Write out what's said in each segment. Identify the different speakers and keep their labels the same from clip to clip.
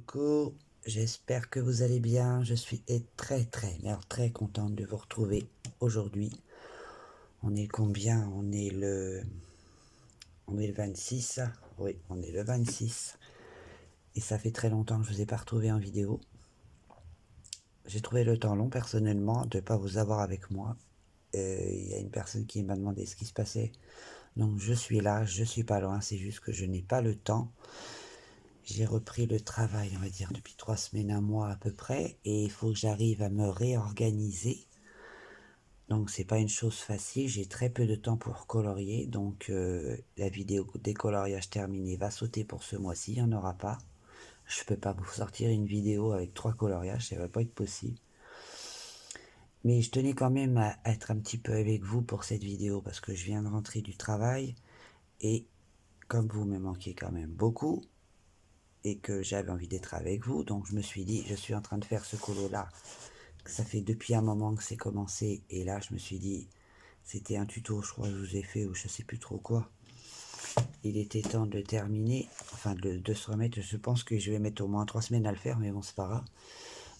Speaker 1: Coucou, j'espère que vous allez bien. Je suis mais alors très contente de vous retrouver aujourd'hui. On est combien? On est le 26. Oui, on est le 26. Et ça fait très longtemps que je ne vous ai pas retrouvé en vidéo. J'ai trouvé le temps long personnellement de ne pas vous avoir avec moi. Il y a une personne qui m'a demandé ce qui se passait. Donc je suis là, je suis pas loin, c'est juste que je n'ai pas le temps. J'ai repris le travail, on va dire, depuis 3 semaines, un mois à peu près, et il faut que j'arrive à me réorganiser. Donc c'est pas une chose facile, j'ai très peu de temps pour colorier, donc la vidéo décoloriage terminée va sauter pour ce mois-ci, il n'y en aura pas. Je peux pas vous sortir une vidéo avec 3 coloriages, ça va pas être possible. Mais je tenais quand même à être un petit peu avec vous pour cette vidéo, parce que je viens de rentrer du travail, et comme vous me manquez quand même beaucoup, et que j'avais envie d'être avec vous, donc je me suis dit, je suis en train de faire ce colo là, ça fait depuis un moment que c'est commencé, et là je me suis dit, c'était un tuto, je crois que je vous ai fait, ou je sais plus trop quoi, il était temps de terminer, enfin de se remettre. Je pense que je vais mettre au moins 3 semaines à le faire, mais bon, c'est pas grave.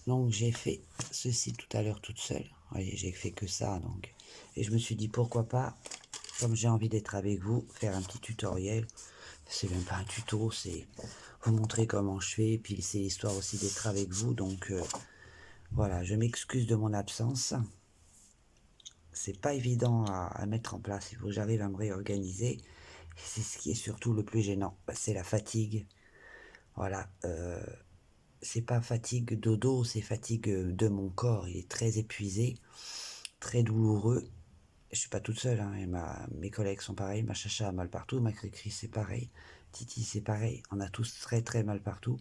Speaker 1: Donc j'ai fait ceci tout à l'heure toute seule, vous voyez, j'ai fait que ça, donc, et je me suis dit, pourquoi pas, comme j'ai envie d'être avec vous, faire un petit tutoriel. C'est même pas un tuto, c'est vous montrer comment je fais, et puis c'est l'histoire aussi d'être avec vous, donc voilà, je m'excuse de mon absence. C'est pas évident à mettre en place, il faut que j'arrive à me réorganiser. C'est ce qui est surtout le plus gênant, c'est la fatigue. Voilà, c'est pas fatigue dodo, c'est fatigue de mon corps, il est très épuisé, très douloureux. Je suis pas toute seule, hein, et mes collègues sont pareils, ma chacha a mal partout, ma cricri c'est pareil, Titi c'est pareil, on a tous très mal partout.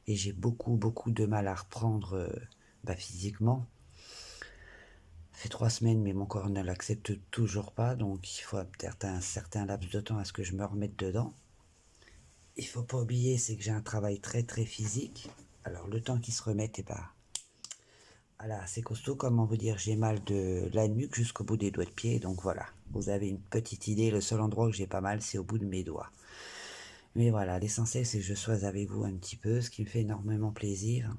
Speaker 1: Et j'ai beaucoup de mal à reprendre physiquement. Ça fait 3 semaines, mais mon corps ne l'accepte toujours pas, donc il faut peut-être un certain laps de temps à ce que je me remette dedans. Il faut pas oublier, c'est que j'ai un travail très physique. Alors le temps qu'il se remette, et bah, voilà, c'est costaud, comment vous dire, j'ai mal de la nuque jusqu'au bout des doigts de pied, donc voilà, vous avez une petite idée, le seul endroit où j'ai pas mal, c'est au bout de mes doigts. Mais voilà, l'essentiel c'est que je sois avec vous un petit peu, ce qui me fait énormément plaisir.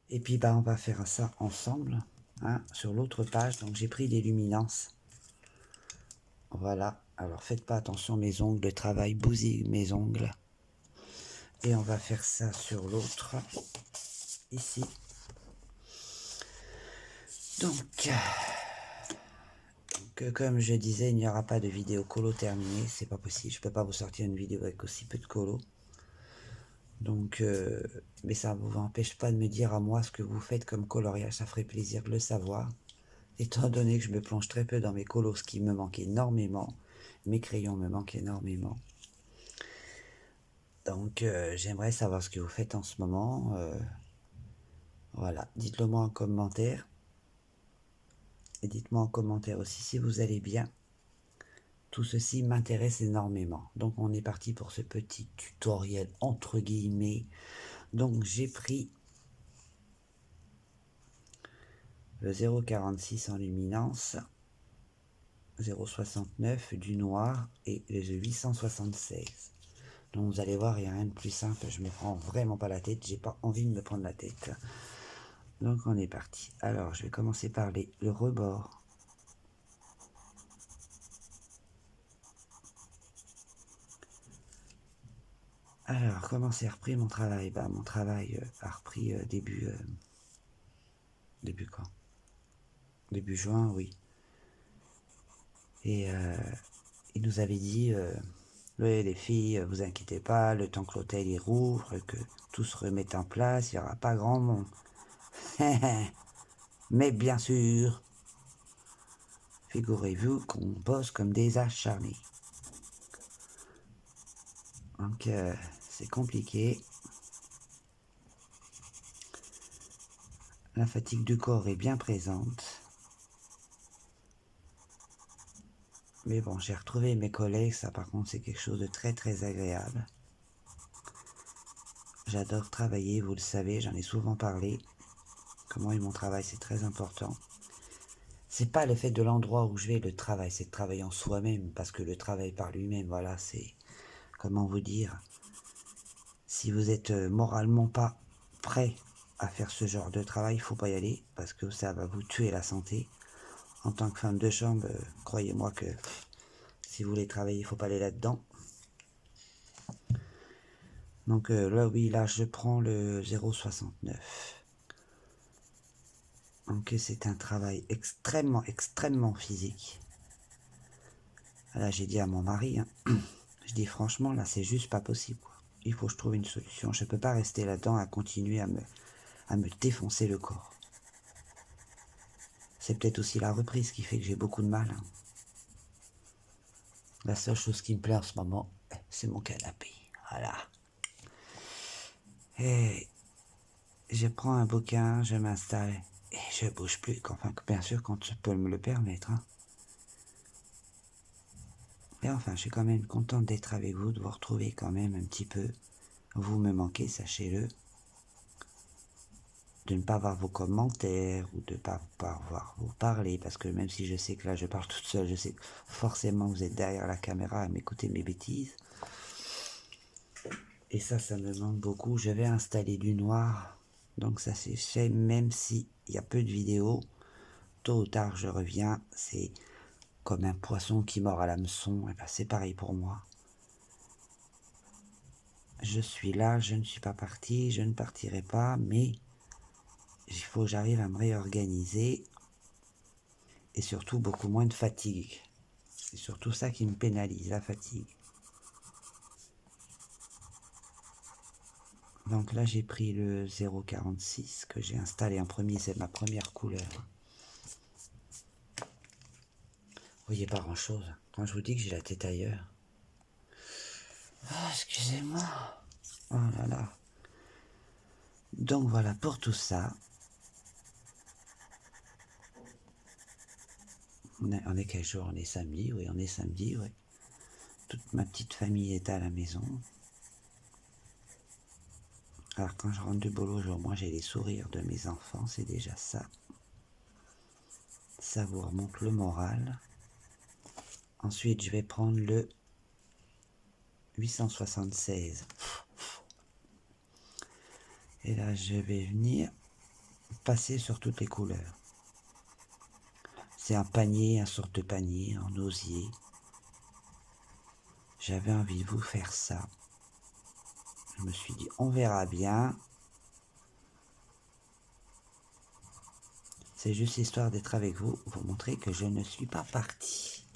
Speaker 1: Et puis bah on va faire ça ensemble, hein, sur l'autre page. Donc j'ai pris des luminances. Voilà, alors faites pas attention, mes ongles de travail bousillent mes ongles. Et on va faire ça sur l'autre, ici. Donc, comme je disais, il n'y aura pas de vidéo colo terminée, c'est pas possible. Je peux pas vous sortir une vidéo avec aussi peu de colo. Donc, mais ça ne vous empêche pas de me dire à moi ce que vous faites comme coloriage, ça ferait plaisir de le savoir. Étant donné que je me plonge très peu dans mes colos, ce qui me manque énormément, mes crayons me manquent énormément. Donc j'aimerais savoir ce que vous faites en ce moment. Voilà, dites-le moi en commentaire. Et dites-moi en commentaire aussi si vous allez bien. Tout ceci m'intéresse énormément. Donc on est parti pour ce petit tutoriel entre guillemets. Donc j'ai pris le 0,46 en luminance, 0,69 du noir et le 876. Donc vous allez voir, il n'y a rien de plus simple, je me prends vraiment pas la tête, j'ai pas envie de me prendre la tête. Donc on est parti. Alors je vais commencer par le rebord. Alors comment s'est repris mon travail? Bah mon travail a repris début quand? Début juin, oui. Et il nous avait dit, ouais, les filles, vous inquiétez pas, le temps que l'hôtel y rouvre, que tout se remette en place, il n'y aura pas grand monde. Mais bien sûr, figurez-vous qu'on bosse comme des acharnés. Donc c'est compliqué. La fatigue du corps est bien présente. Mais bon, j'ai retrouvé mes collègues, ça par contre c'est quelque chose de très agréable. J'adore travailler, vous le savez, j'en ai souvent parlé. Comment est mon travail, c'est très important. C'est pas le fait de l'endroit où je vais, le travail, c'est de travailler en soi-même, parce que le travail par lui-même, voilà, c'est, comment vous dire, Si vous êtes moralement pas prêt à faire ce genre de travail, il ne faut pas y aller parce que ça va vous tuer la santé. En tant que femme de chambre, croyez-moi que si vous voulez travailler, il ne faut pas aller là-dedans. Donc là, oui, là, je prends le 0,69. Donc c'est un travail extrêmement, extrêmement physique. Là, j'ai dit à mon mari, hein, je dis franchement, là, c'est juste pas possible, quoi. Il faut que je trouve une solution. Je ne peux pas rester là-dedans à continuer à me défoncer le corps. C'est peut-être aussi la reprise qui fait que j'ai beaucoup de mal. Hein. La seule chose qui me plaît en ce moment, c'est mon canapé. Voilà. Et je prends un bouquin, je m'installe et je bouge plus. Enfin, bien sûr, quand je peux me le permettre. Hein. Et enfin, je suis quand même contente d'être avec vous, de vous retrouver quand même un petit peu. Vous me manquez, sachez-le. De ne pas voir vos commentaires ou de ne pas voir vous parler, parce que même si je sais que là je parle toute seule, je sais que forcément vous êtes derrière la caméra à m'écouter mes bêtises. Et ça me manque beaucoup. Je vais installer du noir, donc ça c'est fait, même s'il y a peu de vidéos, tôt ou tard je reviens, c'est comme un poisson qui mord à l'hameçon, et ben c'est pareil pour moi. Je suis là, je ne suis pas parti, je ne partirai pas, mais il faut que j'arrive à me réorganiser et surtout beaucoup moins de fatigue. C'est surtout ça qui me pénalise, la fatigue. Donc là j'ai pris le 0,46 que j'ai installé en premier, c'est ma première couleur. Vous voyez pas grand chose quand je vous dis que j'ai la tête ailleurs. Ah, excusez-moi. Oh là là. Donc voilà pour tout ça. On est quel jour? On est samedi, oui, on est samedi, oui. Toute ma petite famille est à la maison. Alors quand je rentre du boulot, au moins j'ai les sourires de mes enfants, c'est déjà ça. Ça vous remonte le moral. Ensuite, je vais prendre le 876. Et là, je vais venir passer sur toutes les couleurs. C'est un panier, un sorte de panier en osier. J'avais envie de vous faire ça. Je me suis dit, on verra bien. C'est juste histoire d'être avec vous, vous montrer que je ne suis pas parti.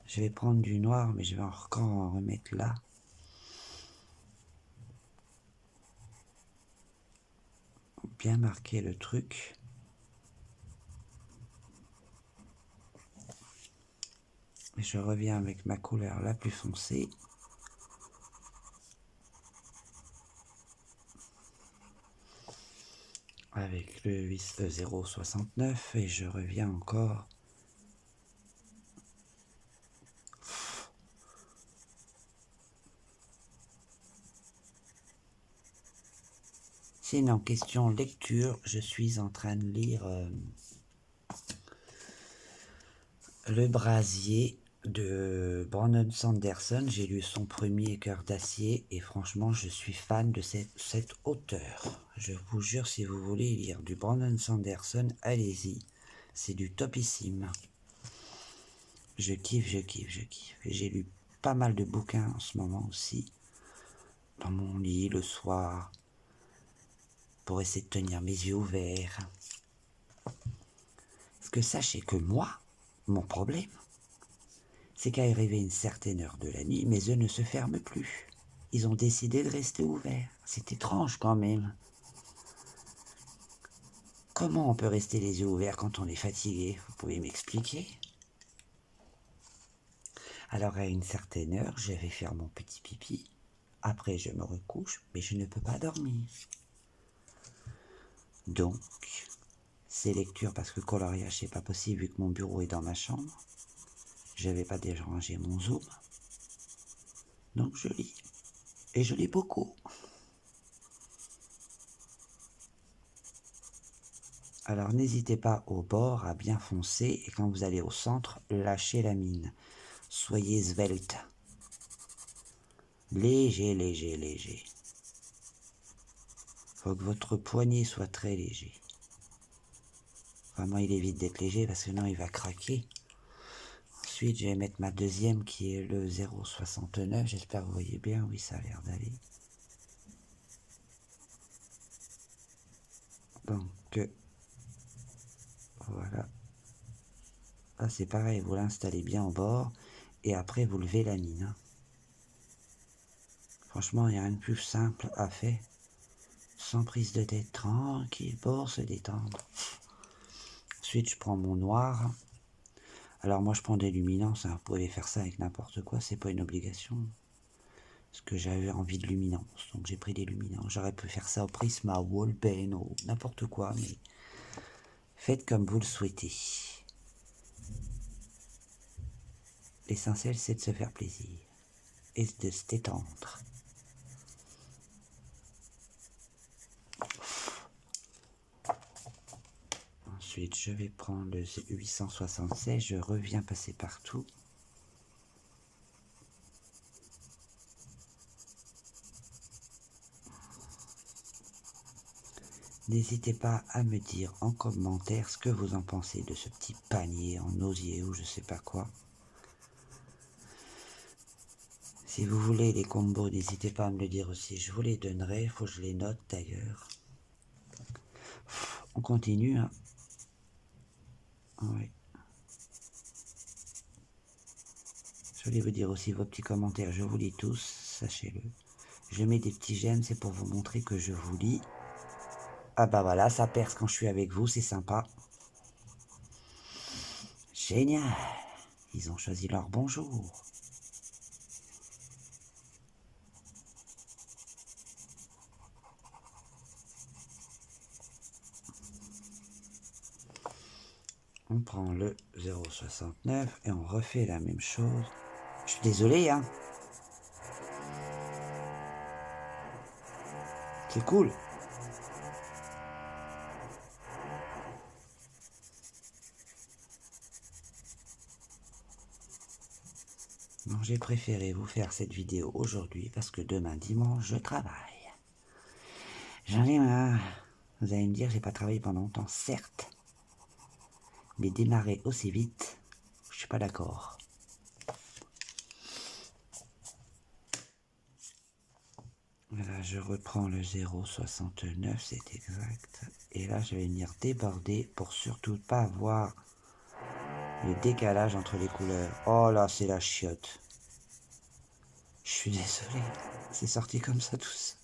Speaker 1: Je vais prendre du noir, mais je vais encore en remettre là. Bien marquer le truc. Et je reviens avec ma couleur la plus foncée. Avec le 0,69 et je reviens encore. Sinon, question lecture, je suis en train de lire Le Brasier de Brandon Sanderson. J'ai lu son premier Cœur d'acier et franchement, je suis fan de cet auteur. Je vous jure, si vous voulez lire du Brandon Sanderson, allez-y. C'est du topissime. Je kiffe, je kiffe, je kiffe. J'ai lu pas mal de bouquins en ce moment aussi. Dans mon lit, le soir, pour essayer de tenir mes yeux ouverts. Parce que sachez que moi, mon problème, c'est qu'à arriver une certaine heure de la nuit, mes yeux ne se ferment plus. Ils ont décidé de rester ouverts. C'est étrange quand même. Comment on peut rester les yeux ouverts quand on est fatigué? Vous pouvez m'expliquer? Alors à une certaine heure, je vais faire mon petit pipi. Après, je me recouche, mais je ne peux pas dormir. Donc, ces lectures, parce que coloriage, c'est pas possible vu que mon bureau est dans ma chambre. Je vais pas déranger mon zoom. Donc je lis. Et je lis beaucoup. Alors n'hésitez pas au bord à bien foncer et quand vous allez au centre, lâchez la mine. Soyez svelte. Léger, léger, léger. faut que votre poignet soit très léger. Vraiment, il évite d'être léger parce que sinon il va craquer. Ensuite, je vais mettre ma deuxième qui est le 0,69. J'espère que vous voyez bien. Oui, ça a l'air d'aller. Donc, voilà. Là, c'est pareil. Vous l'installez bien au bord. Et après, vous levez la mine. Hein. Franchement, il n'y a rien de plus simple à faire. Sans prise de tête, tranquille pour se détendre. Ensuite, je prends mon noir. Alors moi, je prends des luminances. Hein. Vous pouvez faire ça avec n'importe quoi. C'est pas une obligation. Parce que j'avais envie de luminance. Donc j'ai pris des luminances. J'aurais pu faire ça au Prisma, au Wallpen, ou n'importe quoi. Mais faites comme vous le souhaitez. L'essentiel, c'est de se faire plaisir. Et de se détendre. Ensuite, je vais prendre le 876. Je reviens passer partout. N'hésitez pas à me dire en commentaire ce que vous en pensez de ce petit panier en osier ou je sais pas quoi. Si vous voulez les combos, n'hésitez pas à me le dire aussi. Je vous les donnerai, il faut que je les note d'ailleurs. On continue. Hein. Ouais. Je voulais vous dire aussi vos petits commentaires, je vous lis tous, sachez-le. Je mets des petits j'aime, c'est pour vous montrer que je vous lis. Ah bah voilà, ça perce quand je suis avec vous, c'est sympa. Génial. Ils ont choisi leur bonjour. On prend le 0,69 et on refait la même chose. Je suis désolé, hein. C'est cool. Non, j'ai préféré vous faire cette vidéo aujourd'hui parce que demain dimanche, je travaille. J'en ai marre. Vous allez me dire, j'ai pas travaillé pendant longtemps, certes. Mais démarrer aussi vite, je suis pas d'accord. Voilà, je reprends le 0,69, c'est exact. Et là, je vais venir déborder pour surtout pas avoir le décalage entre les couleurs. Oh là, c'est la chiotte. Je suis désolé, c'est sorti comme ça tous.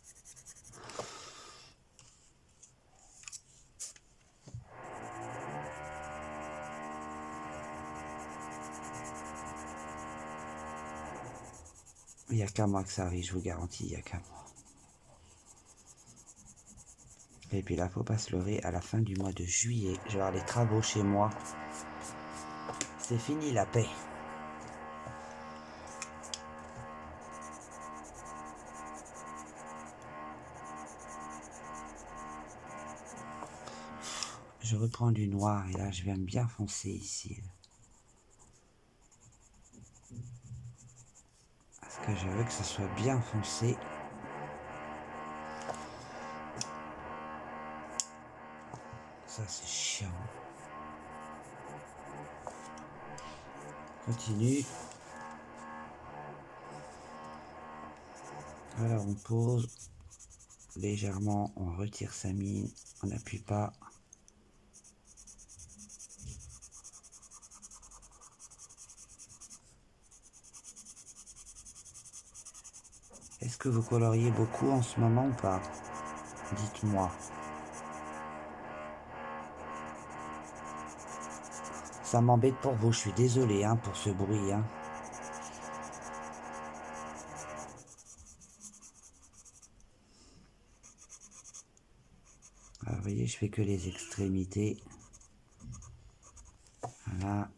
Speaker 1: Il n'y a qu'à moi que ça arrive, je vous garantis, il n'y a qu'à moi. Et puis là, faut pas se leurrer, à la fin du mois de juillet, je vais avoir les travaux chez moi. C'est fini la paix. Je reprends du noir et là, je viens bien foncer ici. Parce que je veux que ça soit bien foncé. Ça, c'est chiant. Continue. Alors, on pose. Légèrement, on retire sa mine. On n'appuie pas. Est-ce que vous coloriez beaucoup en ce moment ou pas? Dites-moi. Ça m'embête pour vous, je suis désolé hein, pour ce bruit. Hein. Alors, vous voyez, je fais que les extrémités. Voilà.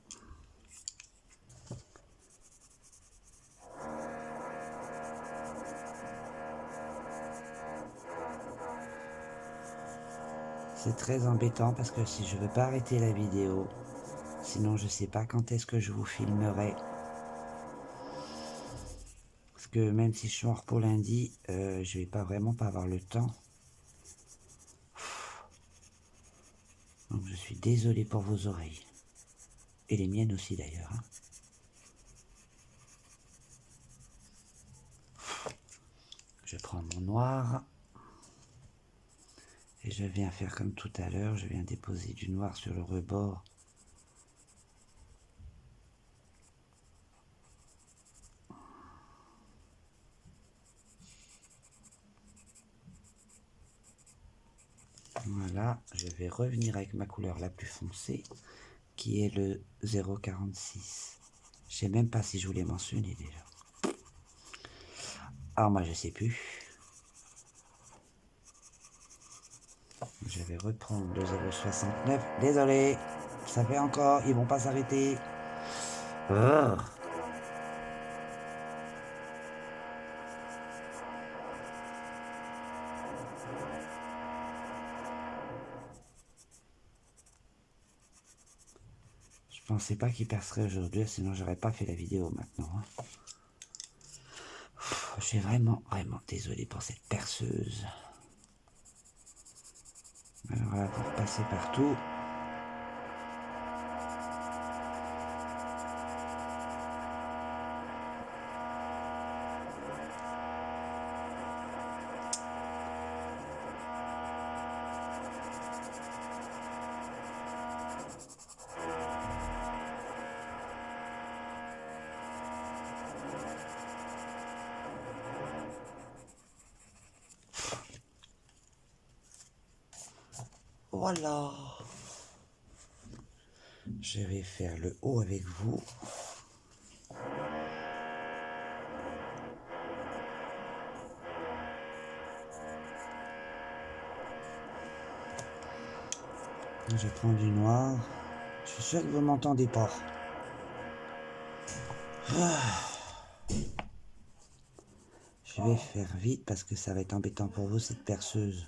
Speaker 1: C'est très embêtant parce que si je veux pas arrêter la vidéo, sinon je sais pas quand est-ce que je vous filmerai. Parce que même si je suis en repos lundi, je vais pas vraiment pas avoir le temps. désolé pour vos oreilles. Et les miennes aussi d'ailleurs. Hein. Je prends mon noir. Et je viens faire comme tout à l'heure. Je viens déposer du noir sur le rebord. Voilà, je vais revenir avec ma couleur la plus foncée, qui est le 0,46. Je sais même pas si je vous l'ai mentionné déjà. Alors moi je sais plus. Je vais reprendre le 0,69. Désolé, ça fait encore, ils vont pas s'arrêter. Oh. Je pensais pas qu'ils perceraient aujourd'hui, sinon j'aurais pas fait la vidéo maintenant. Hein. Je suis vraiment désolé pour cette perceuse. Alors là, pour passer partout. Voilà. Je vais faire le haut avec vous. Je prends du noir. Je suis sûr que vous m'entendez pas. Je vais faire vite parce que ça va être embêtant pour vous cette perceuse.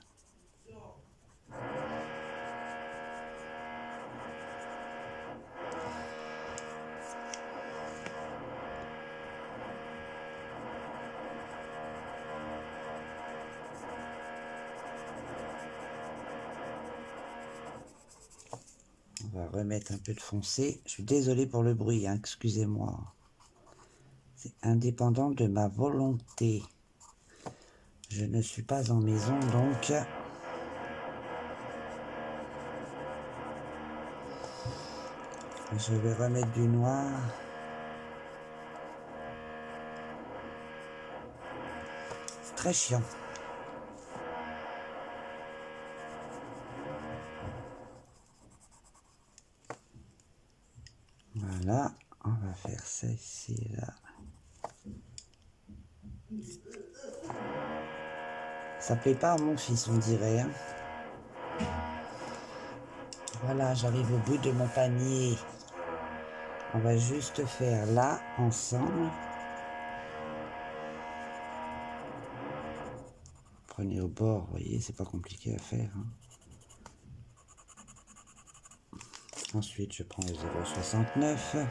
Speaker 1: On va remettre un peu de foncé. Je suis désolé pour le bruit, hein, excusez-moi. C'est indépendant de ma volonté. Je ne suis pas en maison, donc... Je vais remettre du noir. C'est très chiant. Voilà, on va faire ça ici, là. Ça plaît pas à mon fils, on dirait. Hein. Voilà, j'arrive au bout de mon panier. On va juste faire là, ensemble. Prenez au bord, vous voyez, c'est pas compliqué à faire. Hein. Ensuite, je prends le 0,69.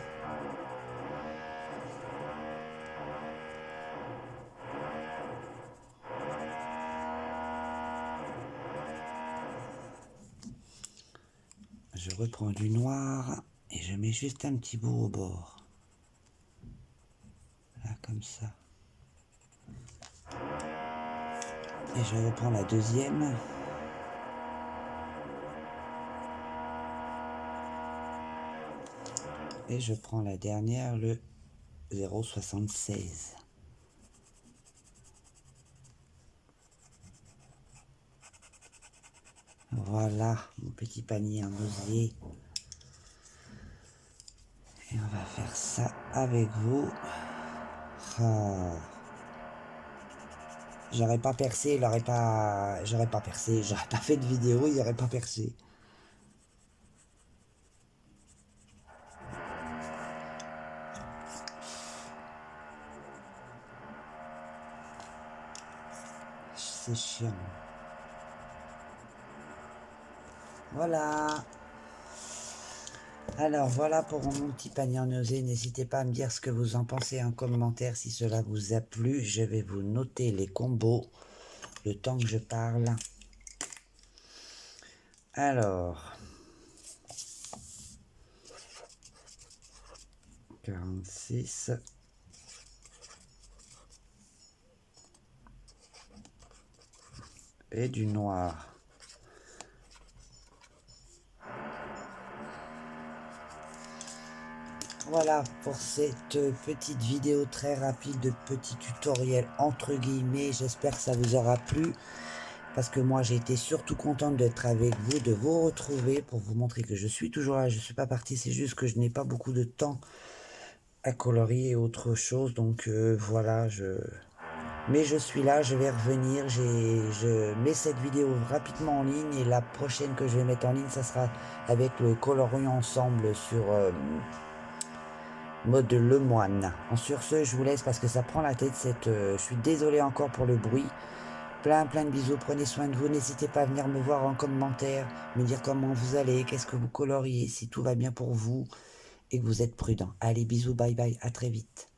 Speaker 1: Je reprends du noir et je mets juste un petit bout au bord. Là, comme ça. Et je reprends la deuxième. Et je prends la dernière, le 0,76. Voilà, mon petit panier en osier. Et on va faire ça avec vous. Ah. J'aurais pas percé, j'aurais pas percé, j'aurais pas fait de vidéo, il aurait pas percé. C'est chiant. Voilà. Alors voilà pour mon petit panier en osier. N'hésitez pas à me dire ce que vous en pensez en commentaire si cela vous a plu. Je vais vous noter les combos le temps que je parle. Alors, 46. Et du noir. Voilà pour cette petite vidéo très rapide de petit tutoriel entre guillemets. J'espère que ça vous aura plu. Parce que moi j'ai été surtout contente d'être avec vous, de vous retrouver pour vous montrer que je suis toujours là, je ne suis pas partie, c'est juste que je n'ai pas beaucoup de temps à colorier et autre chose, donc voilà, mais je suis là, je vais revenir, je mets cette vidéo rapidement en ligne et la prochaine que je vais mettre en ligne, ça sera avec le coloriant ensemble sur mode Le Moine. Sur ce, je vous laisse parce que ça prend la tête, je suis désolé encore pour le bruit. Plein de bisous, prenez soin de vous, n'hésitez pas à venir me voir en commentaire, me dire comment vous allez, qu'est-ce que vous coloriez, si tout va bien pour vous et que vous êtes prudent. Allez, bisous, bye bye, à très vite.